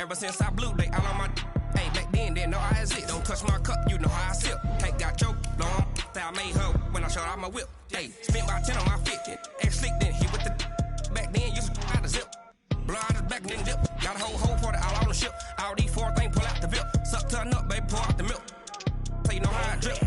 Ever since I blew, they all on my. Hey, back then, didn't know I exist. Don't touch my cup, you know how I sip. Cake got choked, long. Say I made her when I showed out my whip. Hey, spent about 10 on my 50. Ex-slick, then hit with the. Back then, used to out the zip. Blow out his back, then dip. Got a whole party all on the ship. All these 4 things pull out the bip. Suck to a nut, baby, pour out the milk. So you know how I drip.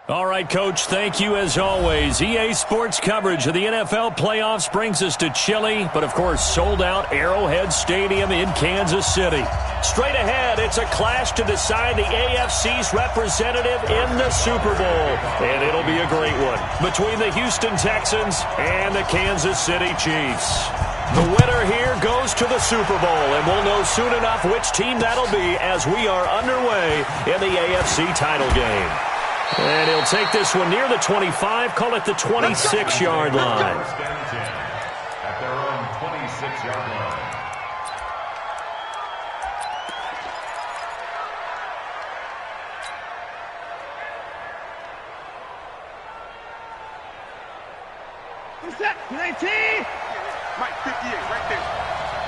All right, Coach, thank you as always. EA Sports coverage of the NFL playoffs brings us to chilly, but of course sold-out Arrowhead Stadium in Kansas City. Straight ahead, it's a clash to decide the AFC's representative in the Super Bowl, and it'll be a great one between the Houston Texans and the Kansas City Chiefs. The winner here goes to the Super Bowl, and we'll know soon enough which team that'll be as we are underway in the AFC title game. And he'll take this one near the 25, call it the 26-yard line. At their own 26-yard line. Who's that? 19! Mike, 58, right there.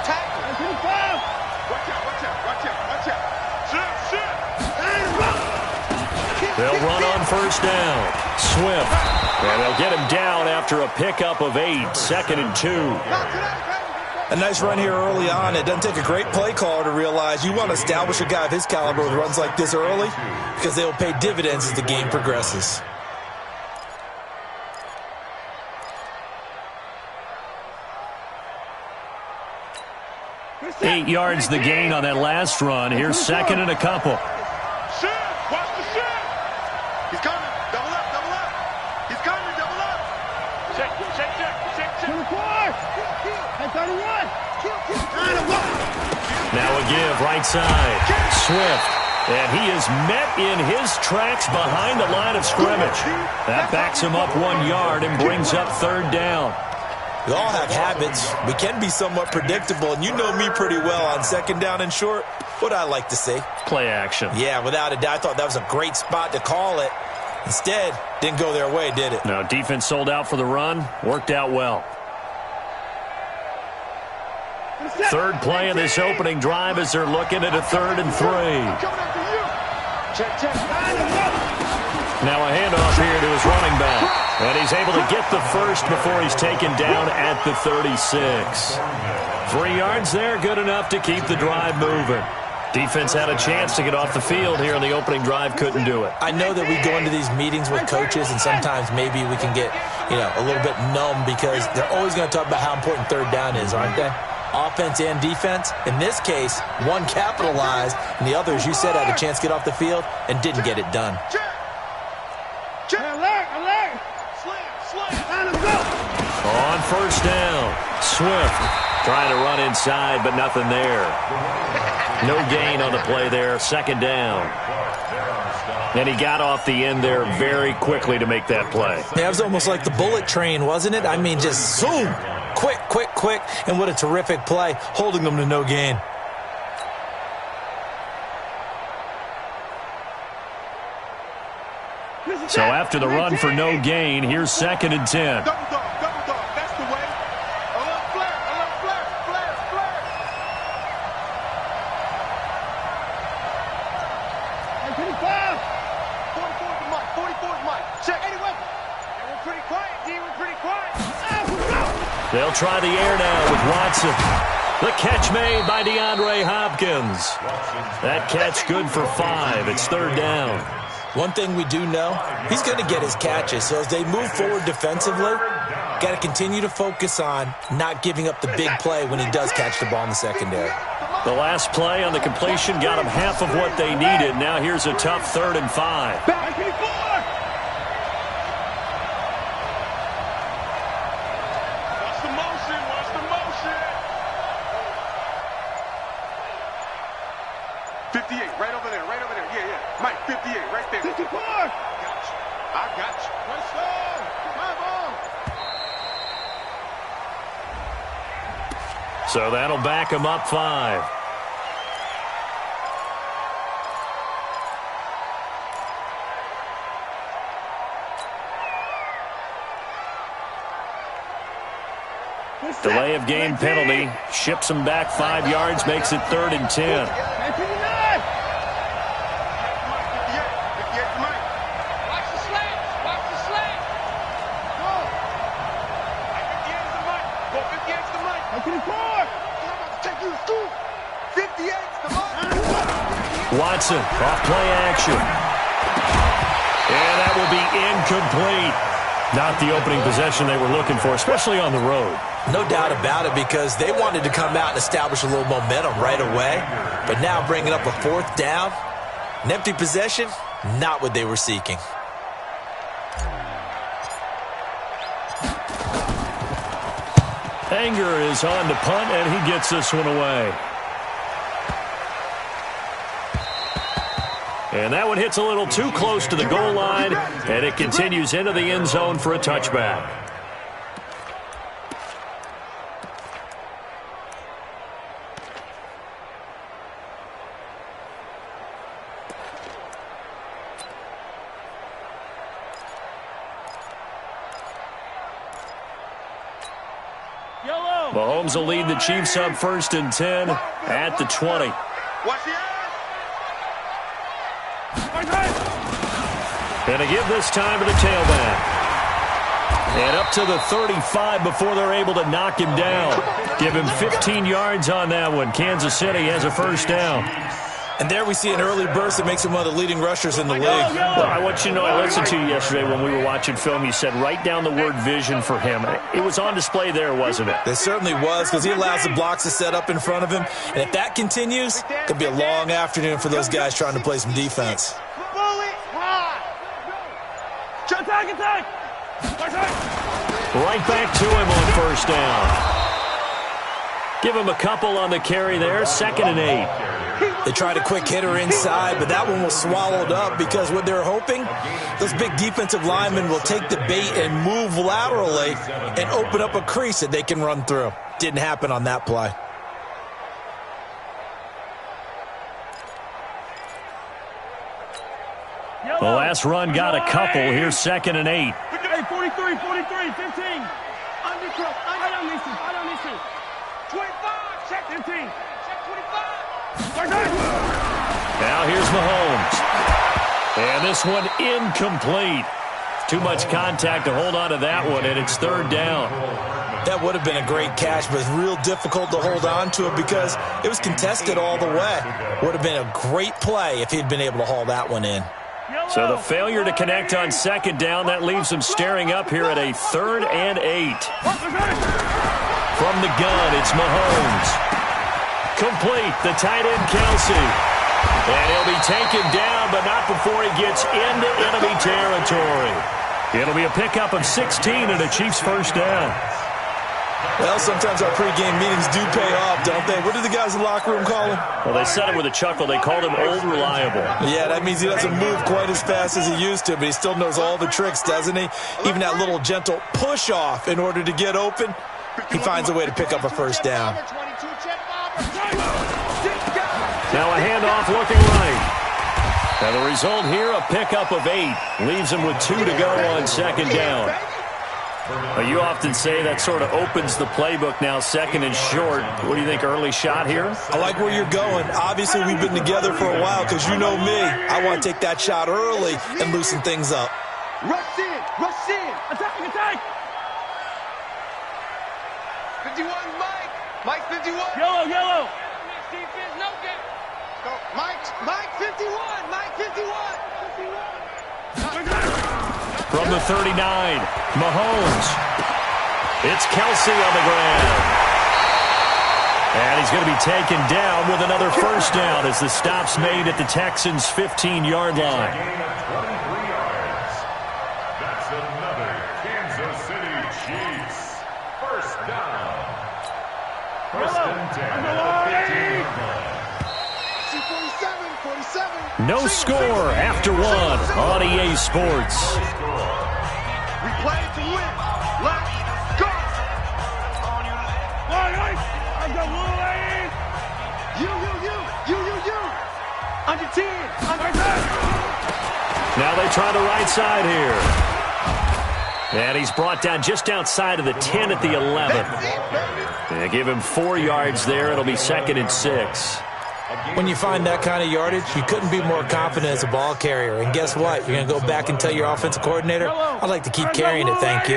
Tackle. 25! Watch out, watch out, watch out, watch out. Shoot. They'll run on first down. Swift. And they'll get him down after a pickup of 8, 2nd and 2. A nice run here early on. It doesn't take a great play caller to realize you want to establish a guy of his caliber with runs like this early because they will pay dividends as the game progresses. Eight yards the gain on that last run. Here's 2nd and a couple. Shoot! Watch the shoot! He's coming. Double up, double up. He's coming, double up. Check. 24! And 31! Now a give, right side. Swift. And he is met in his tracks behind the line of scrimmage. That backs him up 1 yard and brings up 3rd down. We all have habits. We can be somewhat predictable, and you know me pretty well on 2nd down and short. What I like to say? Play action. Yeah, without a doubt. I thought that was a great spot to call it. Instead, didn't go their way, did it? No, defense sold out for the run. Worked out well. 3rd play of this opening drive as they're looking at a 3rd and 3. Check. Now a handoff here to his running back. And he's able to get the first before he's taken down at the 36. 3 yards there, good enough to keep the drive moving. Defense had a chance to get off the field here in the opening drive, couldn't do it. I know that we go into these meetings with coaches, and sometimes maybe we can get, a little bit numb because they're always going to talk about how important 3rd down is, aren't they? Offense and defense. In this case, one capitalized, and the other, as you said, had a chance to get off the field and didn't get it done. Alert! Slam. On first down, Swift trying to run inside, but nothing there. No gain on the play there, 2nd down. And he got off the end there very quickly to make that play. Yeah, it was almost like the bullet train, wasn't it? I mean, just zoom. Quick, and what a terrific play, holding them to no gain. So after the run for no gain, here's 2nd and 10. Double dog. That's the way. A little flare. 25! 44's Mike. Check. Anyway. We're pretty quiet, D. We're pretty quiet. They'll try the air now with Watson. The catch made by DeAndre Hopkins. That catch good for 5. It's 3rd down. One thing we do know, he's going to get his catches. So as they move forward defensively, got to continue to focus on not giving up the big play when he does catch the ball in the secondary. The last play on the completion got them half of what they needed. Now here's a tough 3rd and 5. So that'll back him up 5. Delay of game penalty. Ships him back 5 yards, makes it 3rd and 10. Watson, off play action. And that will be incomplete. Not the opening possession they were looking for, especially on the road. No doubt about it, because they wanted to come out and establish a little momentum right away. But now bringing up a 4th down, an empty possession, not what they were seeking. Anger is on to punt, and he gets this one away. And that one hits a little too close to the goal line, and it continues into the end zone for a touchback. Mahomes will lead the Chiefs up 1st and 10 at the 20. And a give this time to the tailback. And up to the 35 before they're able to knock him down. Give him 15 yards on that one. Kansas City has a 1st down. And there we see an early burst that makes him one of the leading rushers in the league. Well, I want you to know, I listened to you yesterday when we were watching film. You said write down the word vision for him. It was on display there, wasn't it? It certainly was, because he allows the blocks to set up in front of him. And if that continues, it could be a long afternoon for those guys trying to play some defense. Right back to him on 1st down. Give him a couple on the carry there. 2nd and 8. They tried a quick hitter inside, but that one was swallowed up, because what they're hoping, those big defensive linemen will take the bait and move laterally and open up a crease that they can run through. Didn't happen on that play. The last run got a couple. Here's 2nd and 8. Hey, 43, 43, 15. I don't listen. 25, check 15. Check 25. Now here's Mahomes. And this one incomplete. Too much contact to hold on to that one, and it's 3rd down. That would have been a great catch, but it's real difficult to hold on to it because it was contested all the way. Would have been a great play if he'd been able to haul that one in. So the failure to connect on 2nd down, that leaves them staring up here at a 3rd and 8. From the gun, it's Mahomes. Complete, the tight end, Kelsey. And he'll be taken down, but not before he gets into enemy territory. It'll be a pickup of 16 and a Chiefs 1st down. Well, sometimes our pregame meetings do pay off, don't they? What do the guys in the locker room call him? Well, they said it with a chuckle. They called him Old Reliable. Yeah, that means he doesn't move quite as fast as he used to, but he still knows all the tricks, doesn't he? Even that little gentle push-off in order to get open, he finds a way to pick up a 1st down. Now a handoff looking right. And the result here, a pickup of 8. Leaves him with 2 to go on 2nd down. Well, you often say that sort of opens the playbook now, 2nd and short. What do you think, early shot here? I like where you're going. Obviously, we've been together for a while because you know me. I want to take that shot early and loosen things up. Rush in, attack. 51, Mike 51. Yellow. Mike 51. From the 39, Mahomes. It's Kelsey on the ground. And he's going to be taken down with another 1st down as the stop's made at the Texans' 15-yard line. Gain of 23 yards. That's another Kansas City Chiefs 1st down. 1st and 10 at the 15-yard line. 47. No score after 1 on EA Sports. We play to win. Let's go. You. Under 10. Under 10. Now they try the right side here. And he's brought down just outside of the 10 at the 11. They give him 4 yards there. It'll be 2nd and 6. When you find that kind of yardage, you couldn't be more confident as a ball carrier. And guess what? You're going to go back and tell your offensive coordinator, I'd like to keep carrying it, thank you.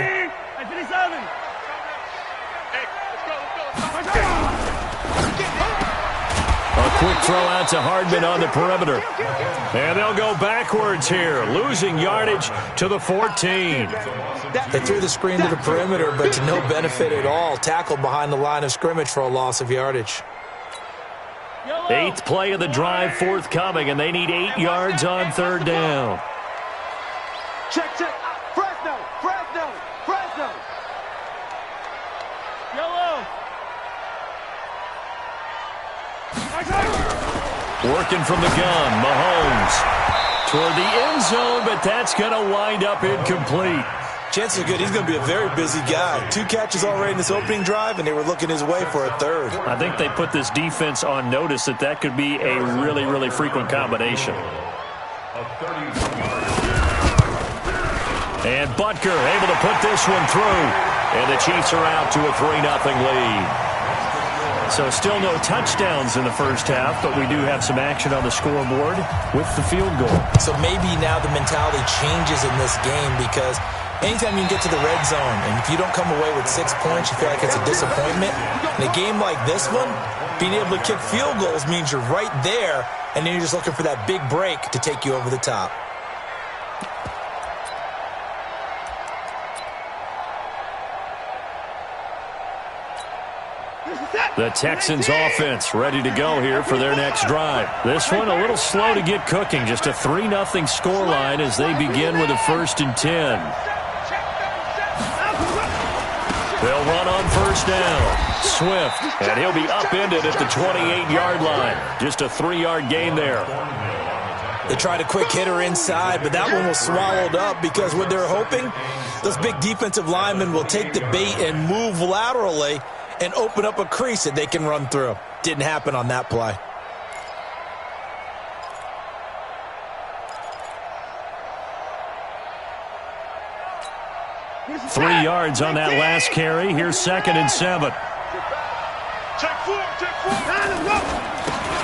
A quick throw out to Hardman on the perimeter. And they'll go backwards here, losing yardage to the 14. They threw the screen to the perimeter, but to no benefit at all. Tackled behind the line of scrimmage for a loss of yardage. 8th play of the drive forthcoming, and they need 8 yards on 3rd down. Check. Fresno. Yellow. Working from the gun, Mahomes toward the end zone, but that's going to wind up incomplete. Chances are good he's going to be a very busy guy. 2 catches already in this opening drive, and they were looking his way for a 3rd. I think they put this defense on notice that could be a really, really frequent combination. And Butker able to put this one through. And the Chiefs are out to a 3-0 lead. So still no touchdowns in the first half, but we do have some action on the scoreboard with the field goal. So maybe now the mentality changes in this game because anytime you can get to the red zone, and if you don't come away with 6 points, you feel like it's a disappointment. In a game like this one, being able to kick field goals means you're right there, and then you're just looking for that big break to take you over the top. The Texans offense ready to go here for their next drive. This one a little slow to get cooking. Just a 3-0 scoreline as they begin with a 1st and 10. They'll run on 1st down. Swift, and he'll be upended at the 28-yard line. Just a 3-yard gain there. They tried a quick hitter inside, but that one was swallowed up because what they're hoping, those big defensive linemen will take the bait and move laterally and open up a crease that they can run through. Didn't happen on that play. Three yards on that last carry. Here's 2nd and 7. Check 4.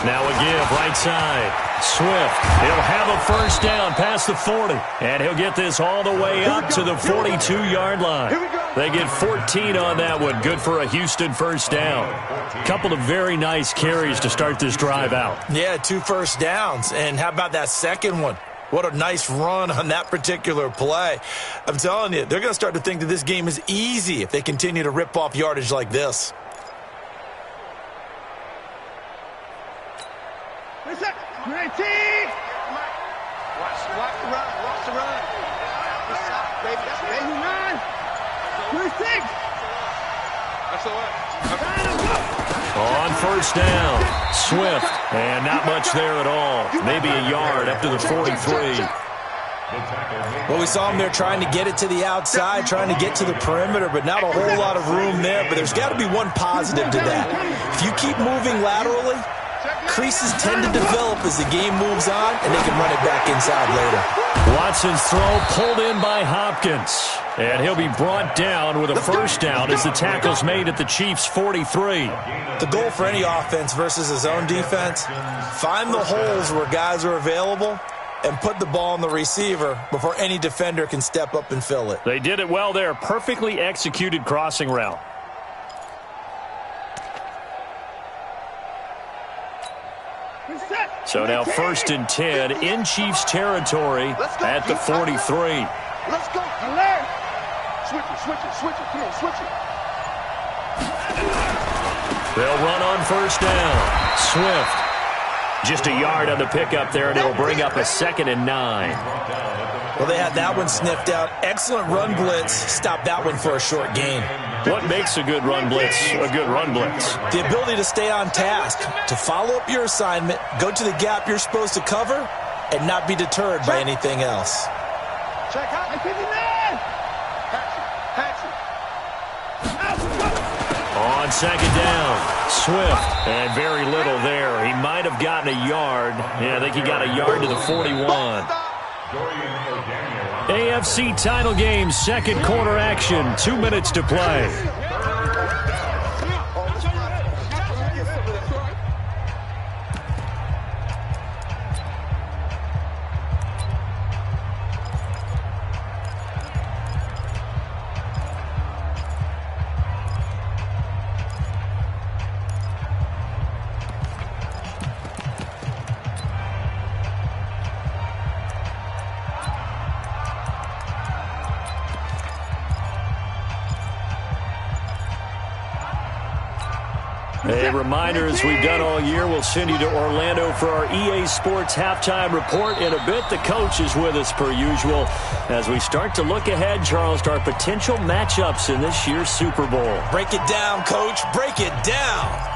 Now a give, right side. Swift, he'll have a 1st down past the 40. And he'll get this all the way up to the 42-yard line. They get 14 on that one. Good for a Houston 1st down. Couple of very nice carries to start this drive out. Yeah, 2 first downs. And how about that second one? What a nice run on that particular play. I'm telling you, they're going to start to think that this game is easy if they continue to rip off yardage like this. Watch the run. Baby, that's baby 9. 26. That's all right. On 1st down, Swift, and not much there at all. Maybe a yard up to the 43. Well, we saw him there trying to get it to the outside, trying to get to the perimeter, but not a whole lot of room there. But there's got to be one positive to that. If you keep moving laterally, creases tend to develop as the game moves on, and they can run it back inside later. Watson's throw pulled in by Hopkins. And he'll be brought down with a 1st down as the tackle's made at the Chiefs' 43. The goal for any offense versus his own defense, find the holes where guys are available and put the ball on the receiver before any defender can step up and fill it. They did it well there. Perfectly executed crossing route. So now 1st and 10 in Chiefs territory at the 43. Let's go. Alert. Switch it. Come on, switch it. They'll run on 1st down. Swift. Just a yard on the pickup there, and it'll bring up a 2nd and 9. Well, they had that one sniffed out. Excellent run blitz. Stop that one for a short gain. What makes a good run blitz a good run blitz? The ability to stay on task, to follow up your assignment, go to the gap you're supposed to cover, and not be deterred by anything else. Check out. 59. Patch it. On second down, Swift, and very little there. He might have gotten a yard. Yeah, I think he got a yard to the 41. AFC title game, second quarter action, 2 minutes to play. A reminder, as we've done all year, we'll send you to Orlando for our EA Sports halftime report. In a bit, the coach is with us per usual as we start to look ahead, Charles, to our potential matchups in this year's Super Bowl. Break it down, Coach. Break it down.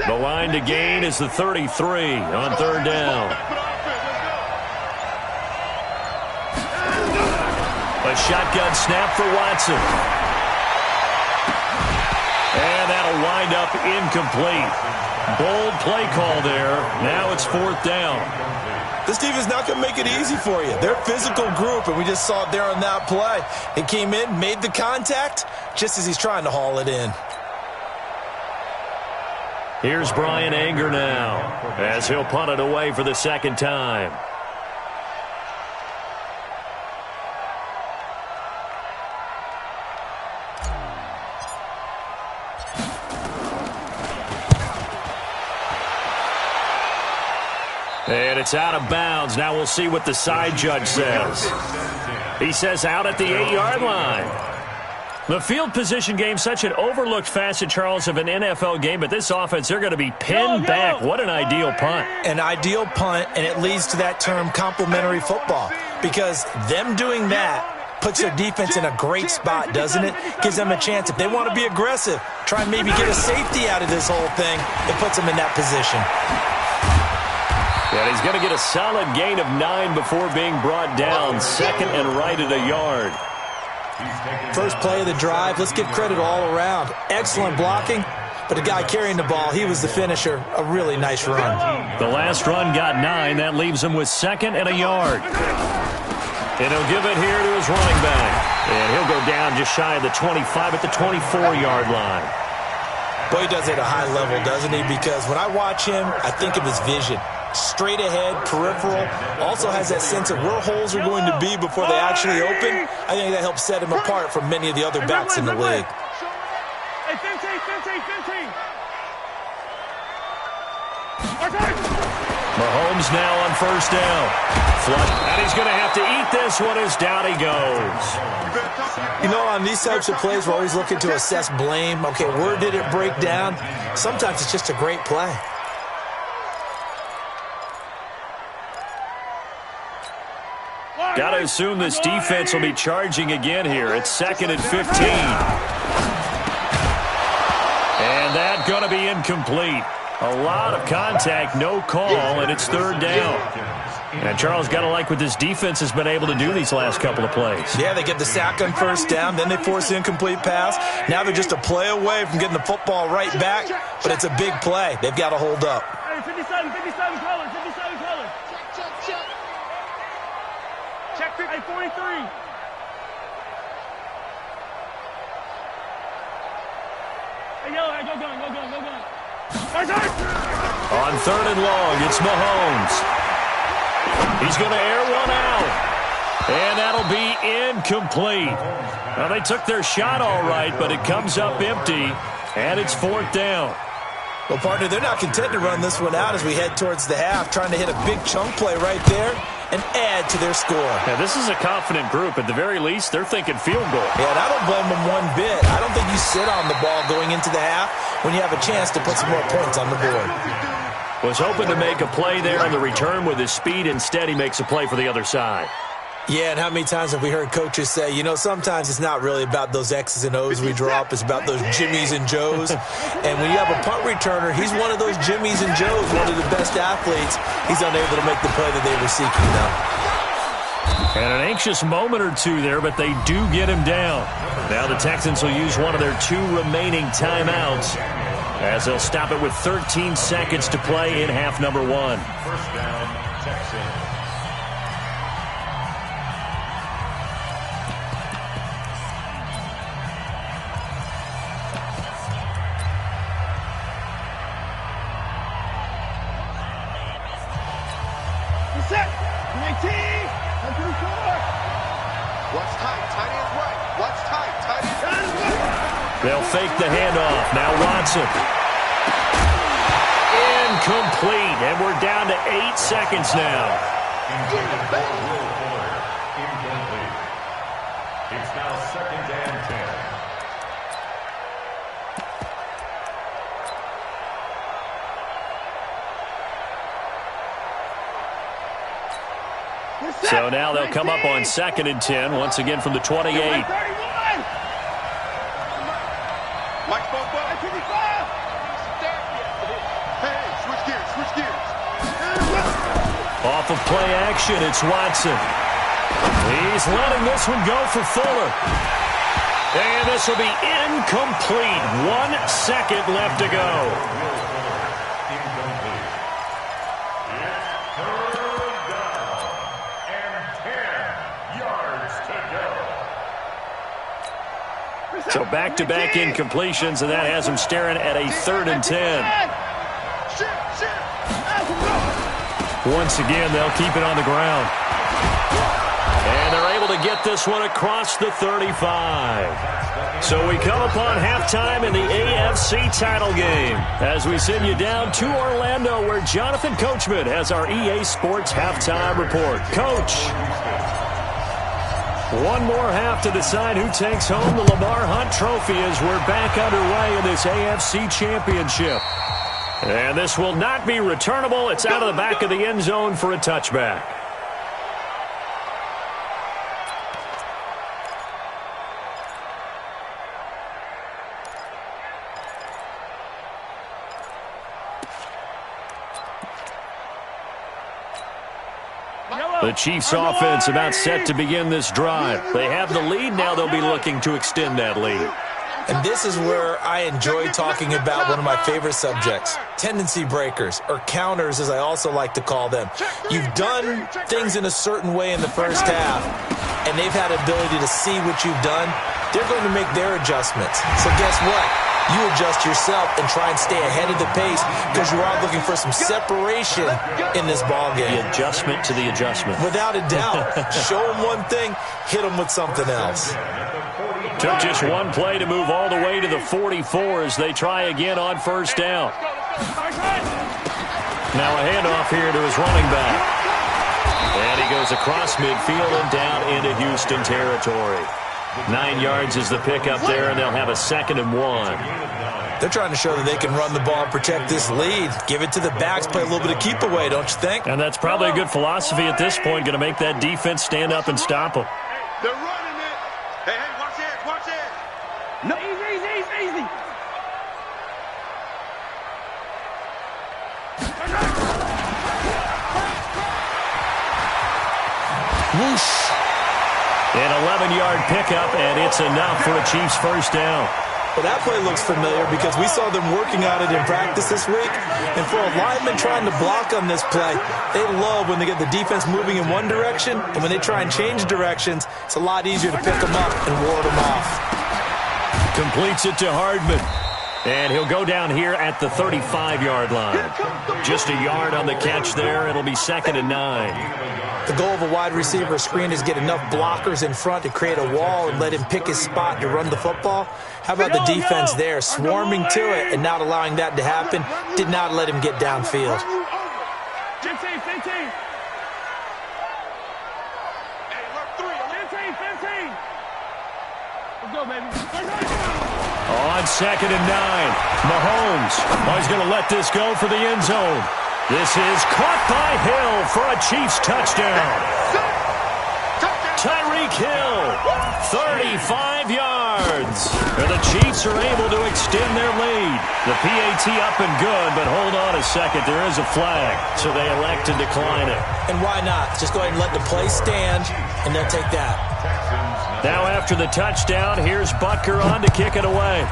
The line to gain is the 33 on third down. A shotgun snap for Watson. And that'll wind up incomplete. Bold play call there. Now it's fourth down. This defense not going to make it easy for you. They're a physical group, and we just saw it there on that play. He came in, made the contact, just as he's trying to haul it in. Here's Brian Anger now, as he'll punt it away for the second time. And it's out of bounds. Now we'll see what the side judge says. He says out at the 8-yard line. The field position game, such an overlooked facet, Charles, of an NFL game, but this offense, they're going to be pinned back. What an ideal punt. An ideal punt, and it leads to that term complementary football, because them doing that puts their defense in a great spot, doesn't it? Gives them a chance. If they want to be aggressive, try and maybe get a safety out of this whole thing, it puts them in that position. And he's going to get a solid gain of 9 before being brought down. Second and right at a yard. First play of the drive, let's give credit all around. Excellent blocking, but the guy carrying the ball, he was the finisher. A really nice run. The last run got 9. That leaves him with second and a yard. And he'll give it here to his running back. And he'll go down just shy of the 25 at the 24-yard line. Boy, he does it at a high level, doesn't he? Because when I watch him, I think of his vision. Straight ahead, peripheral, also has that sense of where holes are going to be before they actually open. I think that helps set him apart from many of the other backs in the league. Hey, 15. Mahomes now on first down. Flush, and he's going to have to eat this one as down he goes. You know, on these types of plays, we're always looking to assess blame. Okay, where did it break down? Sometimes it's just a great play. Got to assume this defense will be charging again here. It's second and 15. And that's going to be incomplete. A lot of contact, no call, and it's third down. And Charles, got to like what this defense has been able to do these last couple of plays. Yeah, they get the sack on first down, then they force the incomplete pass. Now they're just a play away from getting the football right back, but it's a big play. They've got to hold up. Hey, 57 colors. Check 43. Hey, yellow, go gun. On third and long, it's Mahomes. He's going to air one out. And that'll be incomplete. Now, they took their shot all right, but it comes up empty, and it's fourth down. Well, partner, they're not content to run this one out as we head towards the half, trying to hit a big chunk play right there and add to their score. Now, this is a confident group. At the very least, they're thinking field goal. Yeah, and I don't blame them one bit. I don't think you sit on the ball going into the half when you have a chance to put some more points on the board. Was hoping to make a play there on the return with his speed. Instead, he makes a play for the other side. Yeah, and how many times have we heard coaches say, you know, sometimes it's not really about those X's and O's we draw up. It's about those Jimmies and Joes. And when you have a punt returner, he's one of those Jimmies and Joes, one of the best athletes. He's unable to make the play that they were seeking, though. And an anxious moment or two there, but they do get him down. Now the Texans will use one of their 2 remaining timeouts as they'll stop it with 13 seconds to play in half number 1. First down, Texans. Set. 19. 134. Watch tight. Tight ends right. Watch tight. Tight ends right. They'll fake the handoff. Now Watson. Incomplete. And we're down to 8 seconds now. Incomplete. It's now 2nd and 10. So now they'll come up on 2nd and 10, once again from the 28. Mike spoke well. 55. Hey, switch gears. Switch gears. Off of play action, it's Watson. He's letting this one go for Fuller. And this will be incomplete. 1 second left to go. So back-to-back incompletions, and that has him staring at a 3rd and 10. Once again, they'll keep it on the ground. And they're able to get this one across the 35. So we come upon halftime in the AFC title game as we send you down to Orlando, where Jonathan Coachman has our EA Sports halftime report. Coach. One more half to decide who takes home the Lamar Hunt Trophy as we're back underway in this AFC Championship. And this will not be returnable. It's out of the back of the end zone for a touchback. The Chiefs offense about set to begin this drive. They have the lead. Now they'll be looking to extend that lead. And this is where I enjoy talking about one of my favorite subjects, tendency breakers, or counters as I also like to call them. You've done things in a certain way in the first half, and they've had the ability to see what you've done. They're going to make their adjustments. So guess what? You adjust yourself and try and stay ahead of the pace because you are looking for some separation in this ballgame. The adjustment to the adjustment. Without a doubt. Show them one thing, hit them with something else. Took just one play to move all the way to the 44 as they try again on first down. Now a handoff here to his running back. And he goes across midfield and down into Houston territory. 9 yards is the pickup there, and they'll have a 2nd and 1. They're trying to show that they can run the ball and protect this lead. Give it to the backs, play a little bit of keep away, don't you think? And that's probably a good philosophy at this point, going to make that defense stand up and stop them. They're running it. Hey, watch it, watch it. No, easy. Whoosh. An 11-yard pickup, and it's enough for a Chiefs first down. Well, that play looks familiar because we saw them working on it in practice this week. And for a lineman trying to block on this play, they love when they get the defense moving in one direction. And when they try and change directions, it's a lot easier to pick them up and ward them off. Completes it to Hardman. And he'll go down here at the 35-yard line. Just a yard on the catch there. It'll be 2nd and 9. The goal of a wide receiver screen is get enough blockers in front to create a wall and let him pick his spot to run the football. How about the defense there, swarming to it and not allowing that to happen? Did not let him get downfield. 15. Hey, look, 3. 15. Let's go, baby. On 2nd and 9, Mahomes. Oh, he's going to let this go for the end zone. This is caught by Hill for a Chiefs touchdown. Tyreek Hill, 35 yards. And the Chiefs are able to extend their lead. The PAT up and good, but hold on a second. There is a flag, so they elect to decline it. And why not? Just go ahead and let the play stand, and they'll take that. Now after the touchdown, here's Butker on to kick it away.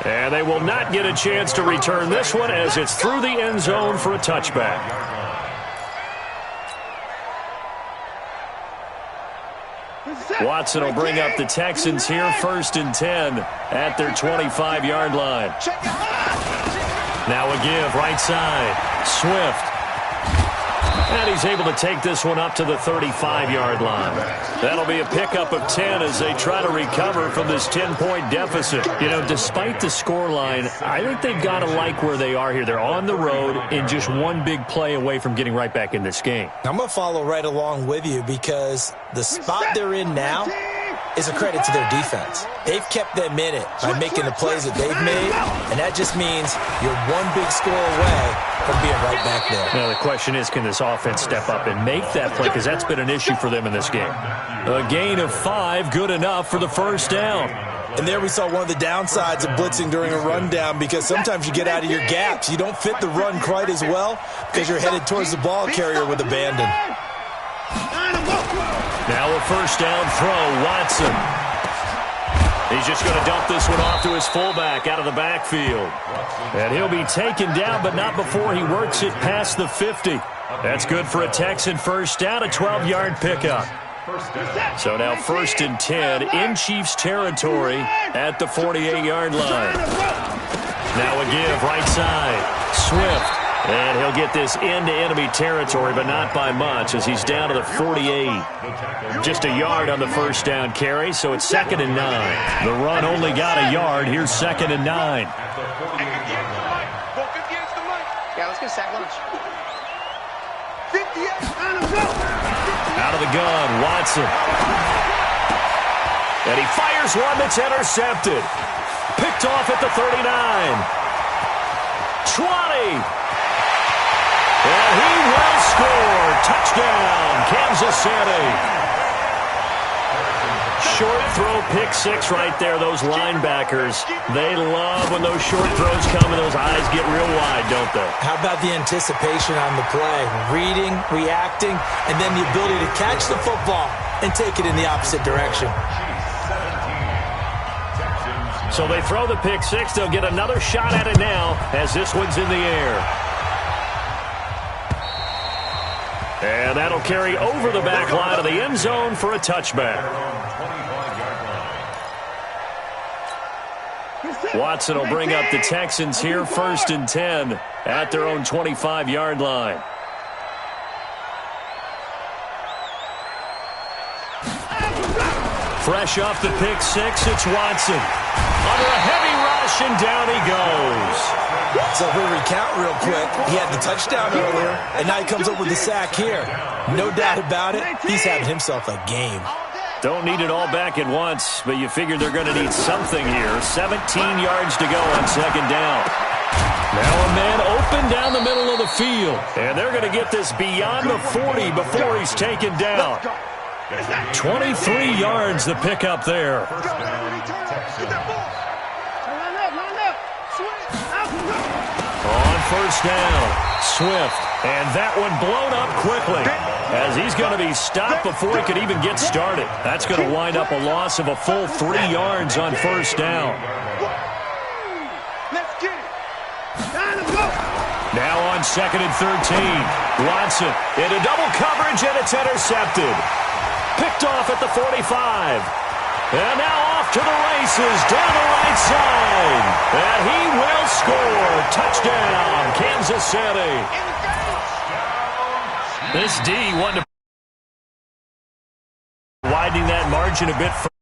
And they will not get a chance to return this one as it's through the end zone for a touchback. Watson will bring up the Texans here, 1st and 10 at their 25-yard line. Now a give, right side, Swift. And he's able to take this one up to the 35-yard line. That'll be a pickup of 10 as they try to recover from this 10-point deficit. You know, despite the scoreline, I think they've got to like where they are here. They're on the road and just one big play away from getting right back in this game. I'm going to follow right along with you because the spot they're in now is a credit to their defense. They've kept them in it by making the plays that they've made, and that just means you're one big score away from being right back there. Now the question is, can this offense step up and make that play? Because that's been an issue for them in this game. A gain of 5, good enough for the first down. And there we saw one of the downsides of blitzing during a rundown because sometimes you get out of your gaps. You don't fit the run quite as well because you're headed towards the ball carrier with abandon. Now a first down throw, Watson. He's just going to dump this one off to his fullback out of the backfield. And he'll be taken down, but not before he works it past the 50. That's good for a Texan first down, a 12-yard pickup. So now 1st and 10 in Chiefs territory at the 48-yard line. Now a give, right side, Swift. And he'll get this into enemy territory, but not by much as he's down to the 48. Just a yard on the first down carry, so it's 2nd and 9. The run only got a yard. Here's 2nd and 9. Yeah, let's go sack lunch. Out of the gun, Watson. And he fires one that's intercepted. Picked off at the 39. 20. And he will score. Touchdown, Kansas City. Short throw, pick 6 right there. Those linebackers, they love when those short throws come and those eyes get real wide, don't they? How about the anticipation on the play? Reading, reacting, and then the ability to catch the football and take it in the opposite direction. So they throw the pick 6. They'll get another shot at it now as this one's in the air. And that'll carry over the back line of the end zone for a touchback. Watson will bring up the Texans here, 1st and 10 at their own 25-yard line. Fresh off the pick 6, it's Watson. Under a heavy rush, and down he goes. So if we recount real quick, he had the touchdown earlier, and now he comes up with the sack here. No doubt about it, he's having himself a game. Don't need it all back at once, but you figure they're going to need something here. 17 yards to go on 2nd down. Now a man open down the middle of the field, and they're going to get this beyond the 40 before he's taken down. 23 yards the pickup there. On first down, Swift, and that one blown up quickly as he's going to be stopped before he could even get started. That's going to wind up a loss of a full 3 yards on first down. Now on 2nd and 13, Watson into double coverage, and it's intercepted. Picked off at the 45. And now off to the races, down the right side. And he will score. Touchdown, Kansas City. This D wanted to widening that margin a bit further.